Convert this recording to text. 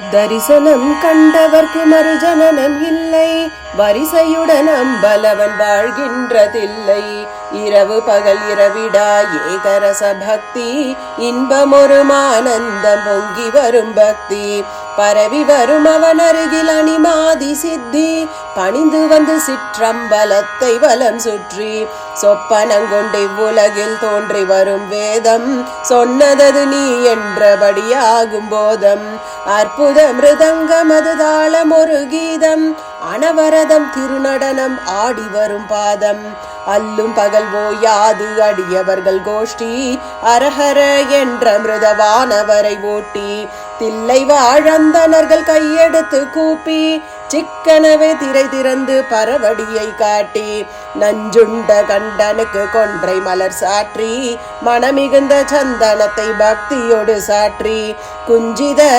தரிசனம் கண்டவர்க்கு மறுஜனனம் இல்லை, வரிசையுடன் அம்பலவன் வாழ்கின்றதில்லை. இரவு பகல் இரவிடா ஏகரச பக்தி, இன்பமொரு ஆனந்தம் பொங்கி வரும் பக்தி. பரவி வரும் அவன் அருகில் அணிமாதி சித்தி, பணிந்து வந்து சிற்றம்பலத்தை வலம் சுற்றி. சொப்பனங்கொண்டு இவ்வுலகில் தோன்றி வரும் வேதம், சொன்னதது நீ என்றபடியாகும் போதம். அற்புத மிருதங்கம் அது தாளம் ஒரு கீதம், அனவரதம் திருநடனம் ஆடி வரும் பாதம். அல்லும் பகல் ஓயாது அடியவர்கள் கோஷ்டி, அரஹர என்ற மிருதவானவரை ஓட்டி. தில்லை வாழந்தனர்கள் கையெடுத்து கூப்பி, சிக்கனவே திரை திறந்து பரவடியை காட்டி. நஞ்சுண்ட கண்டனுக்கு கொன்றை மலர் சாற்றி, மனமிகுந்த சந்தனத்தை பக்தியோடு சாற்றி. குஞ்சித